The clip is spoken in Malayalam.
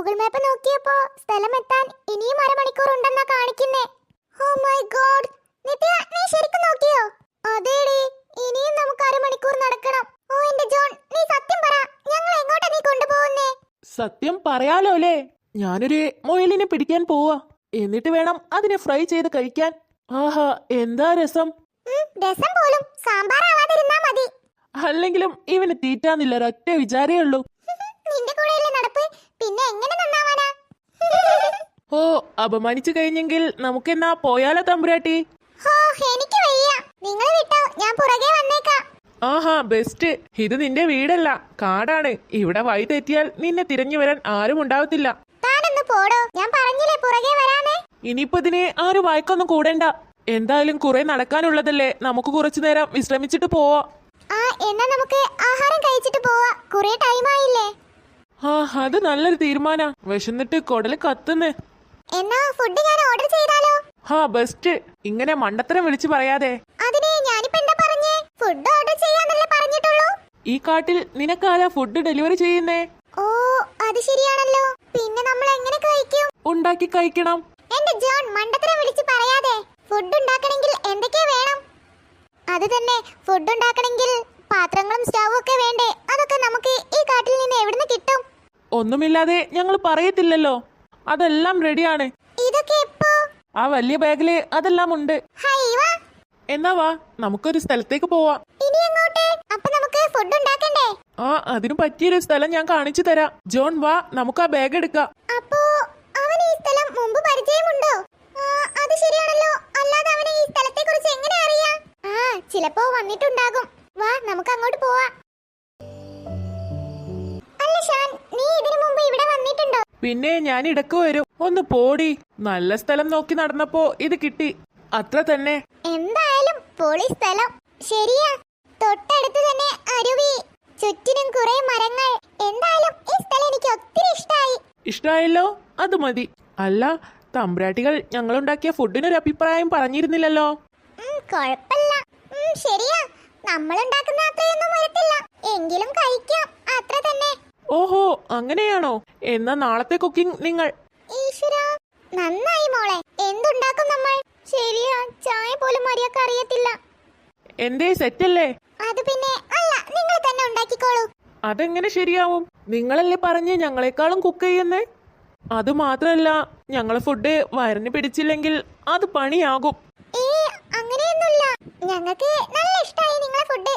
ഗൂഗിൾ മാപ്പ് നോക്കിയപ്പോ സ്ഥലം എത്താൻ ഇനിയും അരമണിക്കൂർ ഉണ്ടെന്നാ കാണിക്കുന്നേ. ഓ മൈ ഗോഡ്, നിത്യ നീ ശരിക്കും നോക്കിയോ? അതേടി, ഇനിയും നമുക്ക് അരമണിക്കൂർ നടക്കണം. ഓ എന്റെ ജോൺ, നീ സത്യം പറ, ഞങ്ങൾ എങ്ങോട്ടാ നീ കൊണ്ടുപോകുന്നേ? സത്യം പറയാലോ അല്ലേ, ഞാനൊരു മുയലിനെ പിടിക്കാൻ പോവാ. എന്നിട്ട് വേണം അതിനെ ഫ്രൈ ചെയ്ത് കഴിക്കാൻ. ആഹാ, എന്താ രസം. രസം പോലും സാമ്പാർ ആവാതിരുന്നാ മതി. അല്ലെങ്കിലും ഇവന് തീറ്റാന്നില്ല, ഒരൊറ്റ വിചാരേ ഉള്ളൂ. നിന്റെ കൂടെയല്ലേ നടപ്പ്, പിന്നെ എങ്ങനെ നന്നാവാനാ? ഓ, അപമാനിച്ചു കഴിഞ്ഞെങ്കിൽ നമുക്കെന്നാ പോയാലോ തമ്പുരാട്ടി? ഹോ, എനിക്ക് വയ്യ. നിങ്ങൾ വിട്ടോ, ഞാൻ പുറകെ വന്നേക്കാം. ആഹാ, ബെസ്റ്റ്. ഇത് നിന്റെ വീടല്ല, കാടാണ്. ഇവിടെ വഴി തെറ്റിയാൽ നിന്നെ തിരഞ്ഞു വരാൻ ആരും ഉണ്ടാവത്തില്ല. താനൊന്ന് പോടോ, ഞാൻ പറഞ്ഞില്ലേ പുറകെ വരാനേ. ഇനിയിപ്പോ ഇതിനെ ആരും വായിക്കൊന്നും കൂടണ്ട. എന്തായാലും കുറെ നടക്കാനുള്ളതല്ലേ, നമുക്ക് കുറച്ചു നേരം വിശ്രമിച്ചിട്ട് പോവാ. എന്നാ നമുക്ക് ആഹാരം കഴിച്ചിട്ട് പോവാ, കുറെ ടൈം ആയില്ലേ. അത് നല്ലൊരു തീരുമാനാ. വിശന്നിട്ട് കൊടല് കത്തുന്നേ. എന്നാ ഫുഡ് ഞാൻ ഓർഡർ ചെയ്താലോ? ബെസ്റ്റ്. ഇങ്ങനെ മണ്ടത്തരം വിളിച്ചു പറയാതെ. അതിനെ ഞാനിപ്പോ എന്താ പറഞ്ഞേ? ഫുഡ് ഓർഡർ ചെയ്യാന്നല്ലേ പറഞ്ഞിട്ടുള്ളൂ. ഈ കാട്ടിൽ നിനക്കാരാ ഫുഡ് ഡെലിവറി ചെയ്യുന്നേ? ഓ, അത് ശരിയാണല്ലോ. പിന്നെ നമ്മൾ എങ്ങനെ കഴിക്കും? ഉണ്ടാക്കി കഴിക്കണം. എന്റെ ജോൺ, മണ്ടത്തരം വിളിച്ചു പറയാതെ. ഫുഡ് ഉണ്ടാക്കണമെങ്കിൽ എന്തൊക്കെ വേണം? അത് തന്നെ, ഫുഡ് ഉണ്ടാക്കണമെങ്കിൽ പാത്രങ്ങളും സ്റ്റൗവും ഒക്കെ വേണ്ടേ? അതൊക്കെ നമുക്ക് ഈ കാട്ടിൽ നിന്ന് എവിടുന്ന് കിട്ടും? ഒന്നുമില്ലാതെ ഞങ്ങൾ പറയത്തില്ലല്ലോ. അതെല്ലാം റെഡിയാണ്. ഇതൊക്കെ എപ്പോ? ആ വലിയ ബാഗില് അതെല്ലാം ഉണ്ട്. ഹൈവാ. എന്നാ വാ, നമുക്കൊരു സ്ഥലത്തേക്ക് പോവാം. ഇനി എങ്ങോട്ട്? അപ്പൊ നമുക്ക് ഫുഡ് ഉണ്ടാക്കണ്ടേ? അതിനു പറ്റിയൊരു സ്ഥലം ഞാൻ കാണിച്ചു തരാം. ജോൺ വാ, നമുക്ക് ആ ബാഗ് എടുക്കാം. അപ്പോ അവന് ഈ സ്ഥലം മുമ്പ് പരിചയമുണ്ടോ? അത് ശരിയാണല്ലോ. അല്ലാതെ അവന് ഈ സ്ഥലത്തെ കുറിച്ച് എങ്ങനെ അറിയാം? ചിലപ്പോ വന്നിട്ടുണ്ടാകും. വാ, നമുക്ക് അങ്ങോട്ട് പോവാം. അല്ല ഷാൻ, നീ ഇതിനു മുമ്പ് ഇവിടെ വന്നിട്ടുണ്ടോ? പിന്നെ ഞാൻ ഇടക്ക് വരും. ഒന്ന് പോടി. നല്ല സ്ഥലം നോക്കി നടന്നപ്പോ ഇത് കിട്ടി, അത്ര തന്നെ. എന്തായാലും പൊളി സ്ഥലം. ശരിയാ, തൊട്ടടുത്ത് തന്നെ അരുവി, ചുറ്റിനും കുറെ മരങ്ങൾ. എന്തായാലും ഈ സ്ഥലം എനിക്ക് ഒത്തിരി ഇഷ്ടായി. ഇഷ്ടായല്ലോ, അത് മതി. അല്ല, തമ്പ്രാട്ടികൾ ഞങ്ങളുണ്ടാക്കിയ ഫുഡിനൊരു അഭിപ്രായം പറഞ്ഞിരുന്നില്ലല്ലോ. കൊഴപ്പല്ല. ശരിയാ, നമ്മളുണ്ടാക്കുന്ന അത്രയൊന്നും വരത്തില്ല, എങ്കിലും കഴിക്കാം, അത്ര തന്നെ. ഓഹോ, അങ്ങനെയാണോ? എന്നാ നാളത്തെ കുക്കിംഗ് നിങ്ങൾ. ഈശ്വരാ, നന്നായി മോളെ. എന്തുണ്ടാക്കും നമ്മൾ? ശരിയാ, ചായ പോലും മര്യാദക്ക് അറിയത്തില്ല. എന്തേ, സെറ്റല്ലേ? അത് പിന്നെ അല്ല, നിങ്ങൾ തന്നെ ഉണ്ടാക്കിക്കോളൂ. അതെങ്ങനെ ശരിയാവും? നിങ്ങളല്ലേ പറഞ്ഞ് ഞങ്ങളെക്കാളും കുക്ക് ചെയ്യുന്നേ. അത് മാത്രല്ല, ഞങ്ങളെ ഫുഡ് വയറിന് പിടിച്ചില്ലെങ്കിൽ അത് പണിയാകും. അങ്ങനെയൊന്നുമില്ല, ഞങ്ങൾക്ക് നല്ല ഇഷ്ടമായി നിങ്ങളെ ഫുഡ്.